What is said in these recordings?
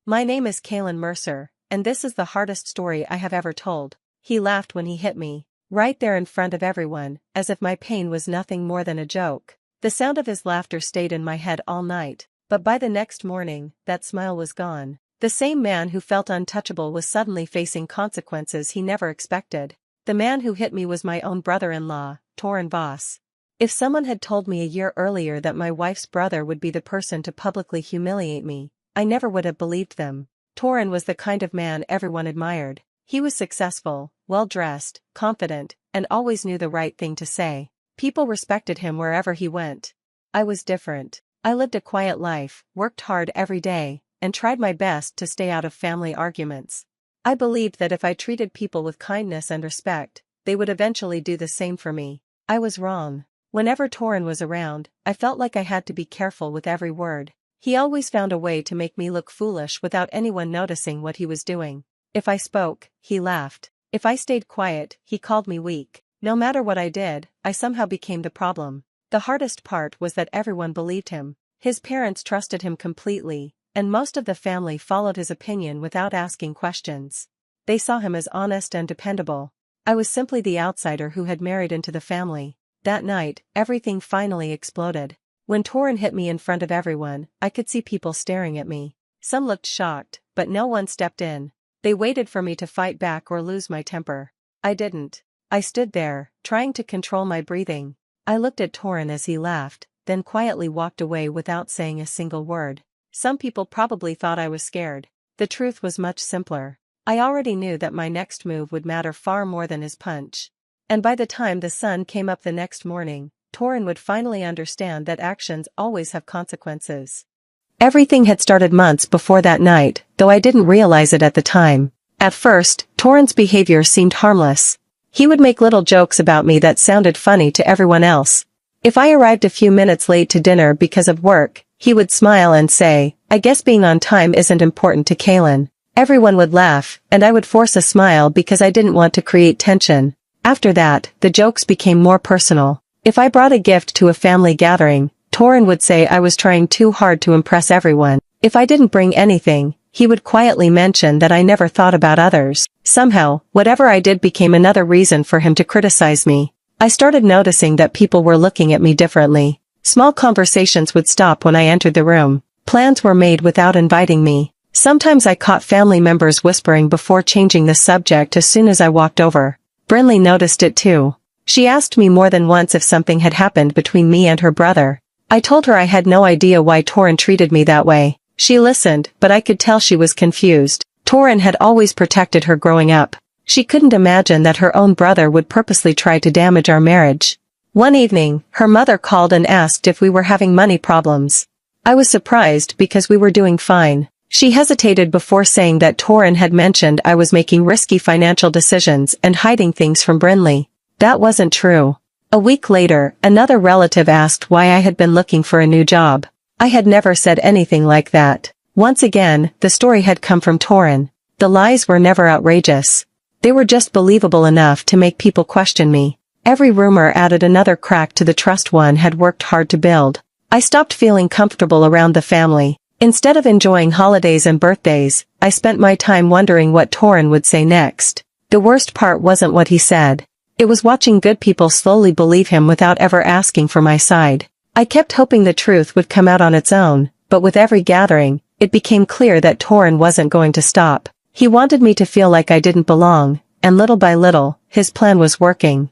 My name is Kalen Mercer, and this is the hardest story I have ever told. He laughed when he hit me, right there in front of everyone, as if my pain was nothing more than a joke. The sound of his laughter stayed in my head all night, but by the next morning, that smile was gone. The same man who felt untouchable was suddenly facing consequences he never expected. The man who hit me was my own brother-in-law, Torren Voss. If someone had told me a year earlier that my wife's brother would be the person to publicly humiliate me, I never would have believed them. Torren was the kind of man everyone admired. He was successful, well-dressed, confident, and always knew the right thing to say. People respected him wherever he went. I was different. I lived a quiet life, worked hard every day, and tried my best to stay out of family arguments. I believed that if I treated people with kindness and respect, they would eventually do the same for me. I was wrong. Whenever Torren was around, I felt like I had to be careful with every word. He always found a way to make me look foolish without anyone noticing what he was doing. If I spoke, he laughed. If I stayed quiet, he called me weak. No matter what I did, I somehow became the problem. The hardest part was that everyone believed him. His parents trusted him completely, and most of the family followed his opinion without asking questions. They saw him as honest and dependable. I was simply the outsider who had married into the family. That night, everything finally exploded. When Torren hit me in front of everyone, I could see people staring at me. Some looked shocked, but no one stepped in. They waited for me to fight back or lose my temper. I didn't. I stood there, trying to control my breathing. I looked at Torren as he laughed, then quietly walked away without saying a single word. Some people probably thought I was scared. The truth was much simpler. I already knew that my next move would matter far more than his punch. And by the time the sun came up the next morning, Torren would finally understand that actions always have consequences. Everything had started months before that night, though I didn't realize it at the time. At first, Torren's behavior seemed harmless. He would make little jokes about me that sounded funny to everyone else. If I arrived a few minutes late to dinner because of work, he would smile and say, "I guess being on time isn't important to Kalen." Everyone would laugh, and I would force a smile because I didn't want to create tension. After that, the jokes became more personal. If I brought a gift to a family gathering, Torren would say I was trying too hard to impress everyone. If I didn't bring anything, he would quietly mention that I never thought about others. Somehow, whatever I did became another reason for him to criticize me. I started noticing that people were looking at me differently. Small conversations would stop when I entered the room. Plans were made without inviting me. Sometimes I caught family members whispering before changing the subject as soon as I walked over. Brinley noticed it too. She asked me more than once if something had happened between me and her brother. I told her I had no idea why Torren treated me that way. She listened, but I could tell she was confused. Torren had always protected her growing up. She couldn't imagine that her own brother would purposely try to damage our marriage. One evening, her mother called and asked if we were having money problems. I was surprised because we were doing fine. She hesitated before saying that Torren had mentioned I was making risky financial decisions and hiding things from Brinley. That wasn't true. A week later, another relative asked why I had been looking for a new job. I had never said anything like that. Once again, the story had come from Torren. The lies were never outrageous. They were just believable enough to make people question me. Every rumor added another crack to the trust one had worked hard to build. I stopped feeling comfortable around the family. Instead of enjoying holidays and birthdays, I spent my time wondering what Torren would say next. The worst part wasn't what he said. It was watching good people slowly believe him without ever asking for my side. I kept hoping the truth would come out on its own, but with every gathering, it became clear that Torren wasn't going to stop. He wanted me to feel like I didn't belong, and little by little, his plan was working.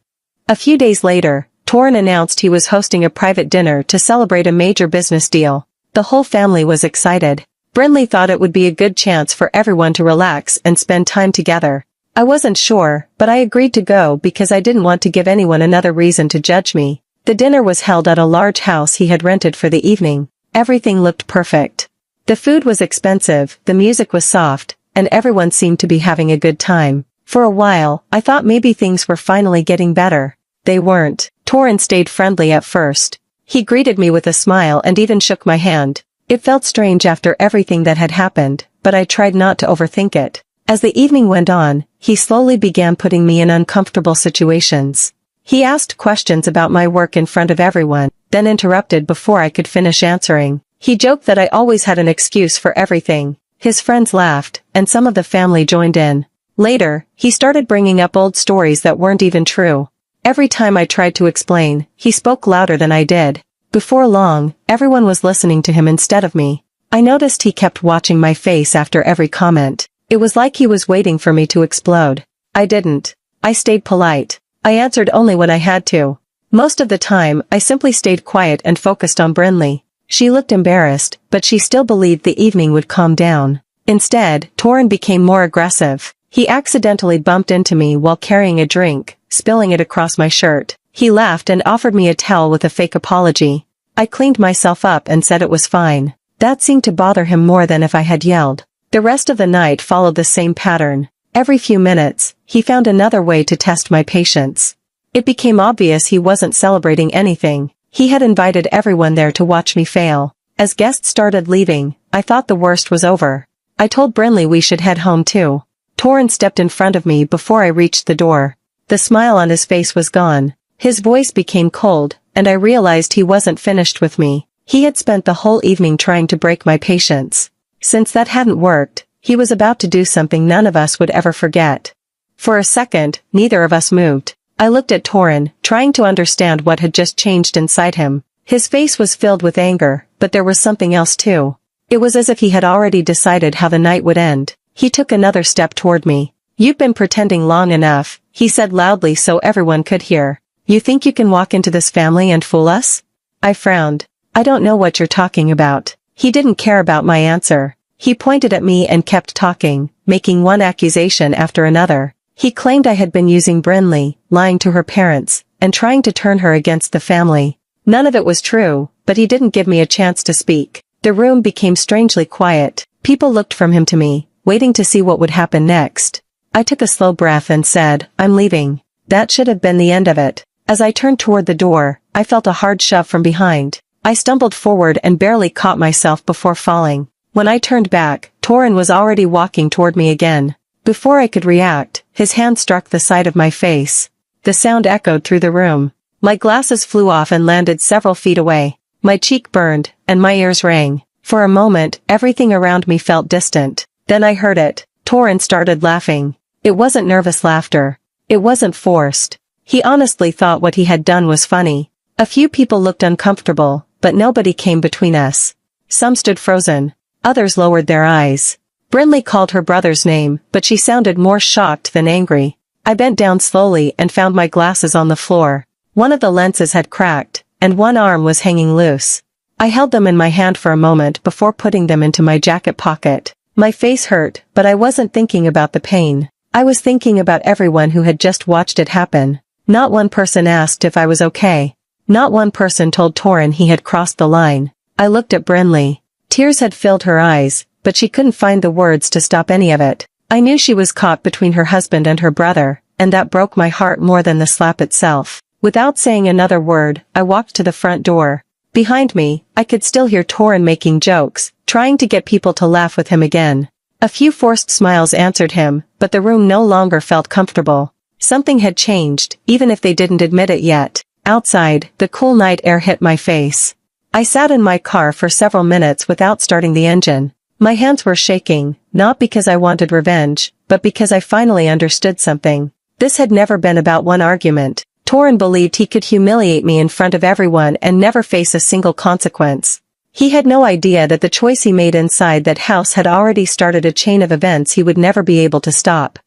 A few days later, Torren announced he was hosting a private dinner to celebrate a major business deal. The whole family was excited. Brinley thought it would be a good chance for everyone to relax and spend time together. I wasn't sure, but I agreed to go because I didn't want to give anyone another reason to judge me. The dinner was held at a large house he had rented for the evening. Everything looked perfect. The food was expensive, the music was soft, and everyone seemed to be having a good time. For a while, I thought maybe things were finally getting better. They weren't. Torren stayed friendly at first. He greeted me with a smile and even shook my hand. It felt strange after everything that had happened, but I tried not to overthink it. As the evening went on, he slowly began putting me in uncomfortable situations. He asked questions about my work in front of everyone, then interrupted before I could finish answering. He joked that I always had an excuse for everything. His friends laughed, and some of the family joined in. Later, he started bringing up old stories that weren't even true. Every time I tried to explain, he spoke louder than I did. Before long, everyone was listening to him instead of me. I noticed he kept watching my face after every comment. It was like he was waiting for me to explode. I didn't. I stayed polite. I answered only when I had to. Most of the time, I simply stayed quiet and focused on Brinley. She looked embarrassed, but she still believed the evening would calm down. Instead, Torrin became more aggressive. He accidentally bumped into me while carrying a drink, spilling it across my shirt. He laughed and offered me a towel with a fake apology. I cleaned myself up and said it was fine. That seemed to bother him more than if I had yelled. The rest of the night followed the same pattern. Every few minutes, he found another way to test my patience. It became obvious he wasn't celebrating anything. He had invited everyone there to watch me fail. As guests started leaving, I thought the worst was over. I told Brinley we should head home too. Torrin stepped in front of me before I reached the door. The smile on his face was gone. His voice became cold, and I realized he wasn't finished with me. He had spent the whole evening trying to break my patience. Since that hadn't worked, he was about to do something none of us would ever forget. For a second, neither of us moved. I looked at Torrin, trying to understand what had just changed inside him. His face was filled with anger, but there was something else too. It was as if he had already decided how the night would end. He took another step toward me. "You've been pretending long enough," he said loudly so everyone could hear. "You think you can walk into this family and fool us?" I frowned. "I don't know what you're talking about." He didn't care about my answer. He pointed at me and kept talking, making one accusation after another. He claimed I had been using Brinley, lying to her parents, and trying to turn her against the family. None of it was true, but he didn't give me a chance to speak. The room became strangely quiet. People looked from him to me, waiting to see what would happen next. I took a slow breath and said, "I'm leaving." That should have been the end of it. As I turned toward the door, I felt a hard shove from behind. I stumbled forward and barely caught myself before falling. When I turned back, Torrin was already walking toward me again. Before I could react, his hand struck the side of my face. The sound echoed through the room. My glasses flew off and landed several feet away. My cheek burned, and my ears rang. For a moment, everything around me felt distant. Then I heard it. Torrin started laughing. It wasn't nervous laughter. It wasn't forced. He honestly thought what he had done was funny. A few people looked uncomfortable, but nobody came between us. Some stood frozen. Others lowered their eyes. Brinley called her brother's name, but she sounded more shocked than angry. I bent down slowly and found my glasses on the floor. One of the lenses had cracked, and one arm was hanging loose. I held them in my hand for a moment before putting them into my jacket pocket. My face hurt, but I wasn't thinking about the pain. I was thinking about everyone who had just watched it happen. Not one person asked if I was okay. Not one person told Torrin he had crossed the line. I looked at Brinley. Tears had filled her eyes, but she couldn't find the words to stop any of it. I knew she was caught between her husband and her brother, and that broke my heart more than the slap itself. Without saying another word, I walked to the front door. Behind me, I could still hear Torrin making jokes, trying to get people to laugh with him again. A few forced smiles answered him, but the room no longer felt comfortable. Something had changed, even if they didn't admit it yet. Outside, the cool night air hit my face. I sat in my car for several minutes without starting the engine. My hands were shaking, not because I wanted revenge, but because I finally understood something. This had never been about one argument. Torrin believed he could humiliate me in front of everyone and never face a single consequence. He had no idea that the choice he made inside that house had already started a chain of events he would never be able to stop.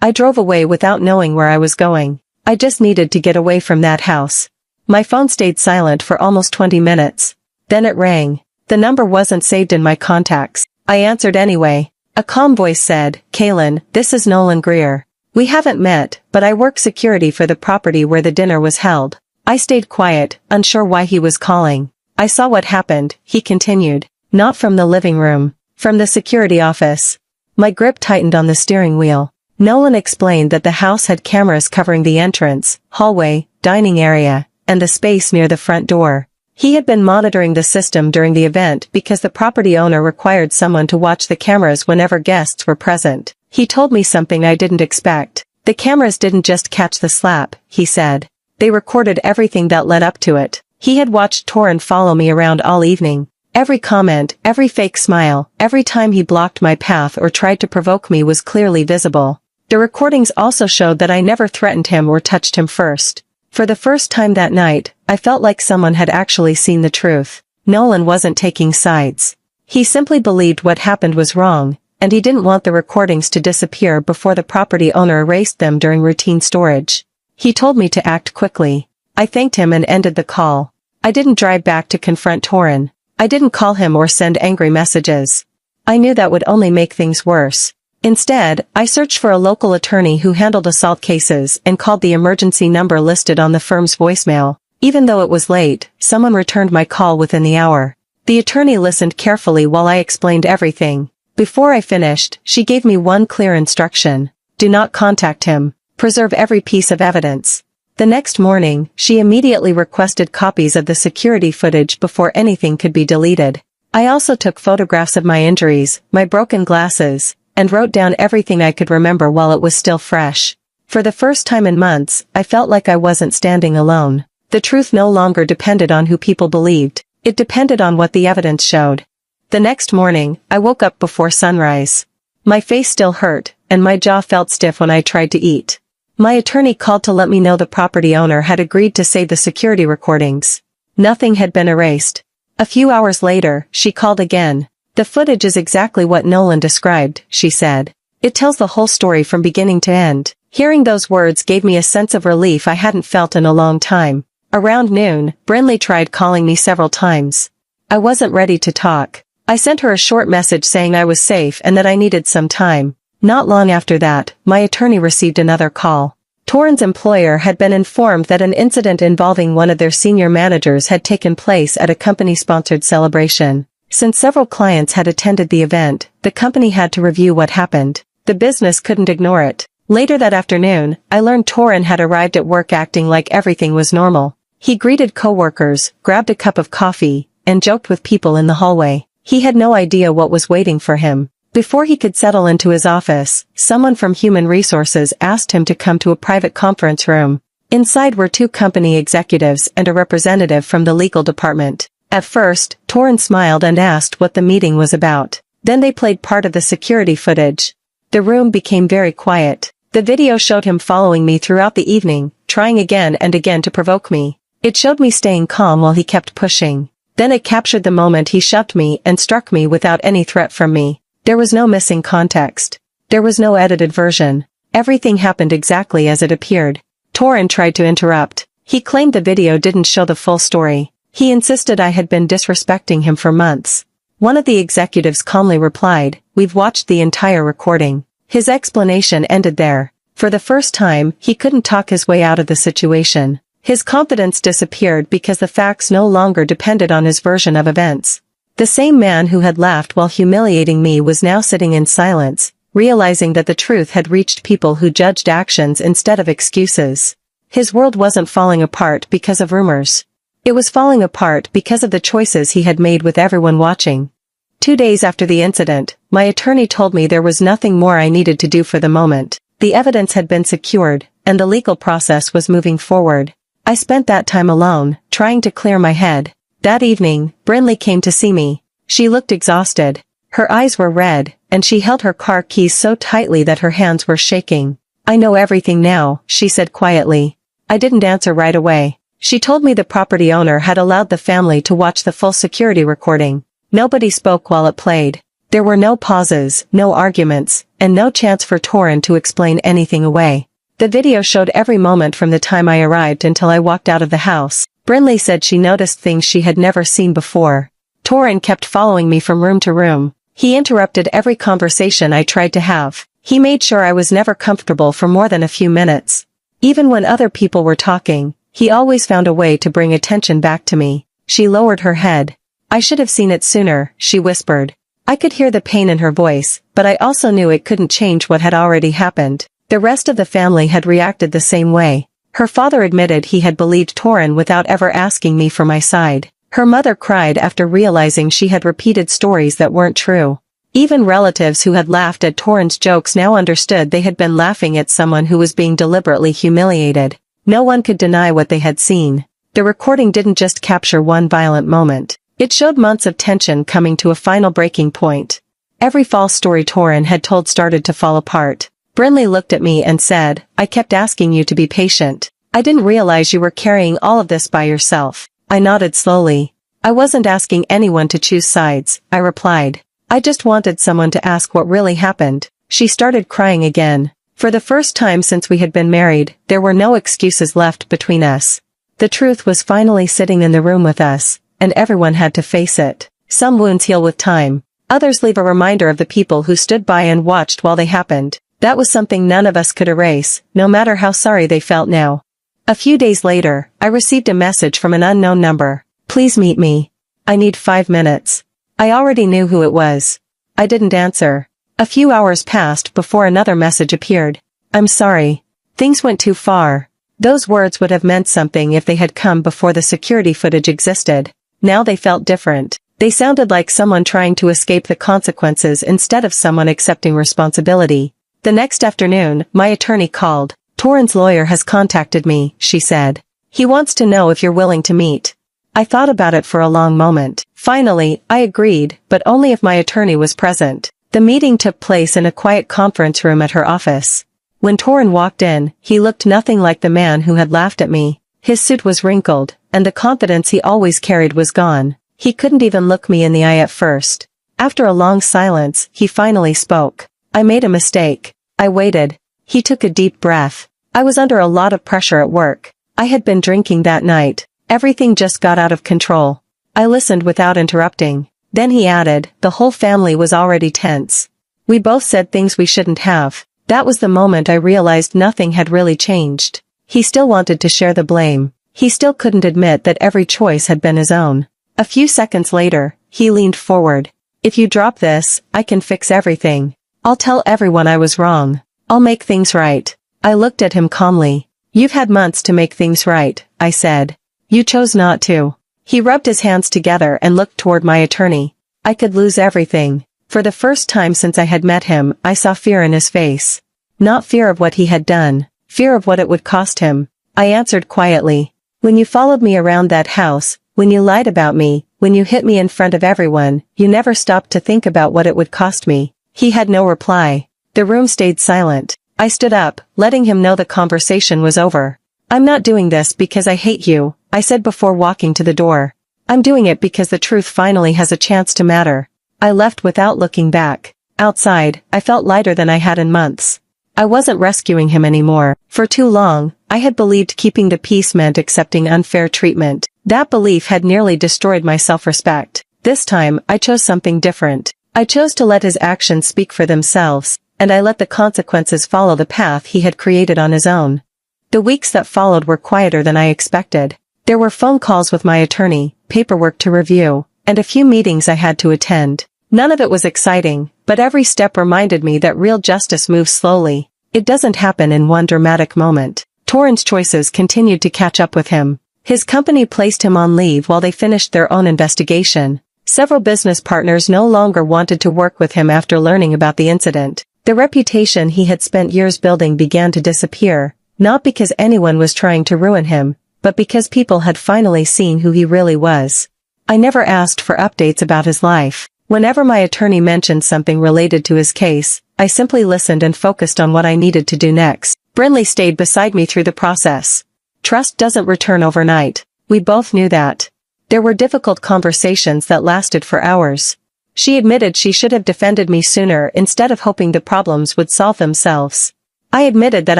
I drove away without knowing where I was going. I just needed to get away from that house. My phone stayed silent for almost 20 minutes. Then it rang. The number wasn't saved in my contacts. I answered anyway. A calm voice said, "Kaylin, this is Nolan Greer. We haven't met, but I work security for the property where the dinner was held." I stayed quiet, unsure why he was calling. "I saw what happened," he continued. "Not from the living room. From the security office." My grip tightened on the steering wheel. Nolan explained that the house had cameras covering the entrance, hallway, dining area, and the space near the front door. He had been monitoring the system during the event because the property owner required someone to watch the cameras whenever guests were present. He told me something I didn't expect. The cameras didn't just catch the slap, he said. They recorded everything that led up to it. He had watched Torrin follow me around all evening. Every comment, every fake smile, every time he blocked my path or tried to provoke me was clearly visible. The recordings also showed that I never threatened him or touched him first. For the first time that night, I felt like someone had actually seen the truth. Nolan wasn't taking sides. He simply believed what happened was wrong, and he didn't want the recordings to disappear before the property owner erased them during routine storage. He told me to act quickly. I thanked him and ended the call. I didn't drive back to confront Torin. I didn't call him or send angry messages. I knew that would only make things worse. Instead, I searched for a local attorney who handled assault cases and called the emergency number listed on the firm's voicemail. Even though it was late, someone returned my call within the hour. The attorney listened carefully while I explained everything. Before I finished, she gave me one clear instruction. Do not contact him. Preserve every piece of evidence. The next morning, she immediately requested copies of the security footage before anything could be deleted. I also took photographs of my injuries, my broken glasses, and wrote down everything I could remember while it was still fresh. For the first time in months, I felt like I wasn't standing alone. The truth no longer depended on who people believed. It depended on what the evidence showed. The next morning, I woke up before sunrise. My face still hurt, and my jaw felt stiff when I tried to eat. My attorney called to let me know the property owner had agreed to save the security recordings. Nothing had been erased. A few hours later, she called again. The footage is exactly what Nolan described, she said. It tells the whole story from beginning to end. Hearing those words gave me a sense of relief I hadn't felt in a long time. Around noon, Brinley tried calling me several times. I wasn't ready to talk. I sent her a short message saying I was safe and that I needed some time. Not long after that, my attorney received another call. Torin's employer had been informed that an incident involving one of their senior managers had taken place at a company-sponsored celebration. Since several clients had attended the event, the company had to review what happened. The business couldn't ignore it. Later that afternoon, I learned Torin had arrived at work acting like everything was normal. He greeted coworkers, grabbed a cup of coffee, and joked with people in the hallway. He had no idea what was waiting for him. Before he could settle into his office, someone from Human Resources asked him to come to a private conference room. Inside were two company executives and a representative from the legal department. At first, Torin smiled and asked what the meeting was about. Then they played part of the security footage. The room became very quiet. The video showed him following me throughout the evening, trying again and again to provoke me. It showed me staying calm while he kept pushing. Then it captured the moment he shoved me and struck me without any threat from me. There was no missing context. There was no edited version. Everything happened exactly as it appeared. Torin tried to interrupt. He claimed the video didn't show the full story. He insisted I had been disrespecting him for months. One of the executives calmly replied, "We've watched the entire recording." His explanation ended there. For the first time, he couldn't talk his way out of the situation. His confidence disappeared because the facts no longer depended on his version of events. The same man who had laughed while humiliating me was now sitting in silence, realizing that the truth had reached people who judged actions instead of excuses. His world wasn't falling apart because of rumors. It was falling apart because of the choices he had made with everyone watching. 2 days after the incident, my attorney told me there was nothing more I needed to do for the moment. The evidence had been secured, and the legal process was moving forward. I spent that time alone, trying to clear my head. That evening, Brinley came to see me. She looked exhausted. Her eyes were red, and she held her car keys so tightly that her hands were shaking. "I know everything now," she said quietly. I didn't answer right away. She told me the property owner had allowed the family to watch the full security recording. Nobody spoke while it played. There were no pauses, no arguments, and no chance for Torin to explain anything away. The video showed every moment from the time I arrived until I walked out of the house. Brinley said she noticed things she had never seen before. Torin kept following me from room to room. He interrupted every conversation I tried to have. He made sure I was never comfortable for more than a few minutes. Even when other people were talking, he always found a way to bring attention back to me. She lowered her head. "I should have seen it sooner," she whispered. I could hear the pain in her voice, but I also knew it couldn't change what had already happened. The rest of the family had reacted the same way. Her father admitted he had believed Torin without ever asking me for my side. Her mother cried after realizing she had repeated stories that weren't true. Even relatives who had laughed at Torin's jokes now understood they had been laughing at someone who was being deliberately humiliated. No one could deny what they had seen. The recording didn't just capture one violent moment. It showed months of tension coming to a final breaking point. Every false story Torin had told started to fall apart. Brinley looked at me and said, "I kept asking you to be patient. I didn't realize you were carrying all of this by yourself." I nodded slowly. "I wasn't asking anyone to choose sides," I replied. "I just wanted someone to ask what really happened." She started crying again. For the first time since we had been married, there were no excuses left between us. The truth was finally sitting in the room with us, and everyone had to face it. Some wounds heal with time. Others leave a reminder of the people who stood by and watched while they happened. That was something none of us could erase, no matter how sorry they felt now. A few days later, I received a message from an unknown number. "Please meet me. I need 5 minutes." I already knew who it was. I didn't answer. A few hours passed before another message appeared. "I'm sorry. Things went too far." Those words would have meant something if they had come before the security footage existed. Now they felt different. They sounded like someone trying to escape the consequences instead of someone accepting responsibility. The next afternoon, my attorney called. "Torin's lawyer has contacted me," she said. "He wants to know if you're willing to meet." I thought about it for a long moment. Finally, I agreed, but only if my attorney was present. The meeting took place in a quiet conference room at her office. When Torin walked in, he looked nothing like the man who had laughed at me. His suit was wrinkled, and the confidence he always carried was gone. He couldn't even look me in the eye at first. After a long silence, he finally spoke. "I made a mistake." I waited. He took a deep breath. I was under a lot of pressure at work. I had been drinking that night. Everything just got out of control. I listened without interrupting. Then he added, "The whole family was already tense. We both said things we shouldn't have." That was the moment I realized nothing had really changed. He still wanted to share the blame. He still couldn't admit that every choice had been his own. A few seconds later, he leaned forward. "If you drop this, I can fix everything. I'll tell everyone I was wrong. I'll make things right." I looked at him calmly. "You've had months to make things right," I said. "You chose not to." He rubbed his hands together and looked toward my attorney. I could lose everything. For the first time since I had met him, I saw fear in his face. Not fear of what he had done, fear of what it would cost him. I answered quietly. "When you followed me around that house, when you lied about me, when you hit me in front of everyone, you never stopped to think about what it would cost me." He had no reply. The room stayed silent. I stood up, letting him know the conversation was over. "I'm not doing this because I hate you," I said before walking to the door. "I'm doing it because the truth finally has a chance to matter." I left without looking back. Outside, I felt lighter than I had in months. I wasn't rescuing him anymore. For too long, I had believed keeping the peace meant accepting unfair treatment. That belief had nearly destroyed my self-respect. This time, I chose something different. I chose to let his actions speak for themselves, and I let the consequences follow the path he had created on his own. The weeks that followed were quieter than I expected. There were phone calls with my attorney, paperwork to review, and a few meetings I had to attend. None of it was exciting, but every step reminded me that real justice moves slowly. It doesn't happen in one dramatic moment. Torin's choices continued to catch up with him. His company placed him on leave while they finished their own investigation. Several business partners no longer wanted to work with him after learning about the incident. The reputation he had spent years building began to disappear, not because anyone was trying to ruin him, but because people had finally seen who he really was. I never asked for updates about his life. Whenever my attorney mentioned something related to his case, I simply listened and focused on what I needed to do next. Brinley stayed beside me through the process. Trust doesn't return overnight. We both knew that. There were difficult conversations that lasted for hours. She admitted she should have defended me sooner instead of hoping the problems would solve themselves. I admitted that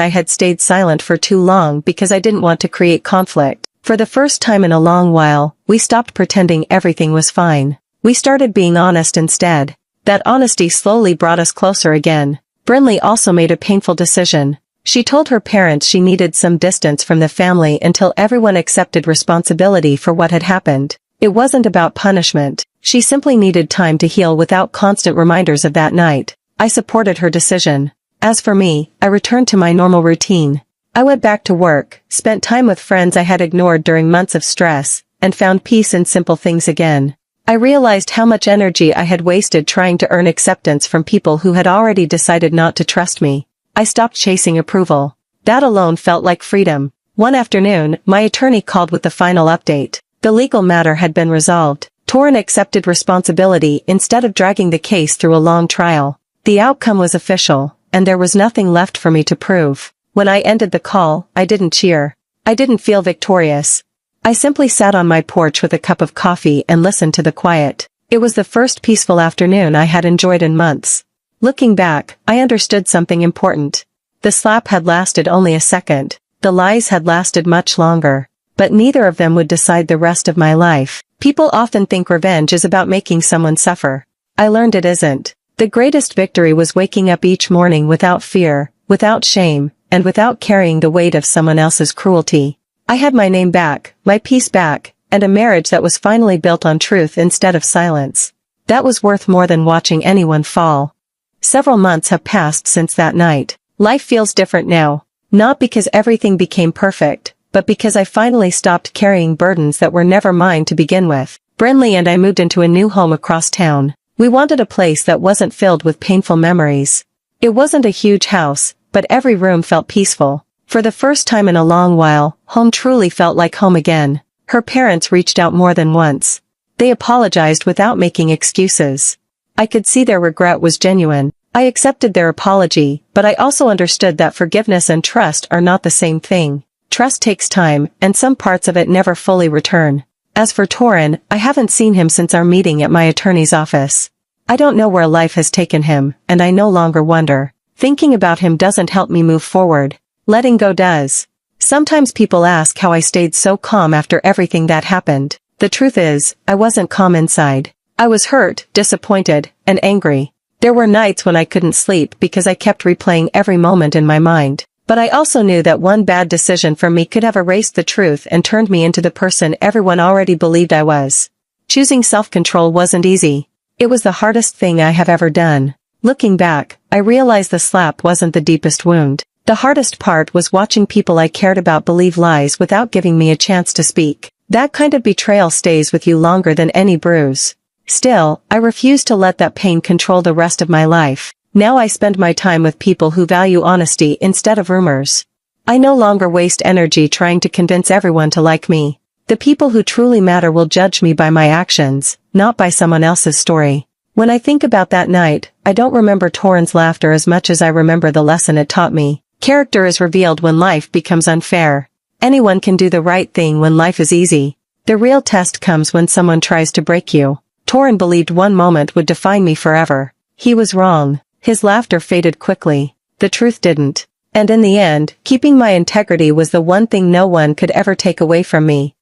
I had stayed silent for too long because I didn't want to create conflict. For the first time in a long while, we stopped pretending everything was fine. We started being honest instead. That honesty slowly brought us closer again. Brinley also made a painful decision. She told her parents she needed some distance from the family until everyone accepted responsibility for what had happened. It wasn't about punishment. She simply needed time to heal without constant reminders of that night. I supported her decision. As for me, I returned to my normal routine. I went back to work, spent time with friends I had ignored during months of stress, and found peace in simple things again. I realized how much energy I had wasted trying to earn acceptance from people who had already decided not to trust me. I stopped chasing approval. That alone felt like freedom. One afternoon, my attorney called with the final update. The legal matter had been resolved. Torin accepted responsibility instead of dragging the case through a long trial. The outcome was official, and there was nothing left for me to prove. When I ended the call, I didn't cheer. I didn't feel victorious. I simply sat on my porch with a cup of coffee and listened to the quiet. It was the first peaceful afternoon I had enjoyed in months. Looking back, I understood something important. The slap had lasted only a second. The lies had lasted much longer. But neither of them would decide the rest of my life. People often think revenge is about making someone suffer. I learned it isn't. The greatest victory was waking up each morning without fear, without shame, and without carrying the weight of someone else's cruelty. I had my name back, my peace back, and a marriage that was finally built on truth instead of silence. That was worth more than watching anyone fall. Several months have passed since that night. Life feels different now. Not because everything became perfect, but because I finally stopped carrying burdens that were never mine to begin with. Brinley and I moved into a new home across town. We wanted a place that wasn't filled with painful memories. It wasn't a huge house, but every room felt peaceful. For the first time in a long while, home truly felt like home again. Her parents reached out more than once. They apologized without making excuses. I could see their regret was genuine. I accepted their apology, but I also understood that forgiveness and trust are not the same thing. Trust takes time, and some parts of it never fully return. As for Torin, I haven't seen him since our meeting at my attorney's office. I don't know where life has taken him, and I no longer wonder. Thinking about him doesn't help me move forward. Letting go does. Sometimes people ask how I stayed so calm after everything that happened. The truth is, I wasn't calm inside. I was hurt, disappointed, and angry. There were nights when I couldn't sleep because I kept replaying every moment in my mind. But I also knew that one bad decision from me could have erased the truth and turned me into the person everyone already believed I was. Choosing self-control wasn't easy. It was the hardest thing I have ever done. Looking back, I realized the slap wasn't the deepest wound. The hardest part was watching people I cared about believe lies without giving me a chance to speak. That kind of betrayal stays with you longer than any bruise. Still, I refuse to let that pain control the rest of my life. Now I spend my time with people who value honesty instead of rumors. I no longer waste energy trying to convince everyone to like me. The people who truly matter will judge me by my actions, not by someone else's story. When I think about that night, I don't remember Torin's laughter as much as I remember the lesson it taught me. Character is revealed when life becomes unfair. Anyone can do the right thing when life is easy. The real test comes when someone tries to break you. Torin believed one moment would define me forever. He was wrong. His laughter faded quickly. The truth didn't. And in the end, keeping my integrity was the one thing no one could ever take away from me.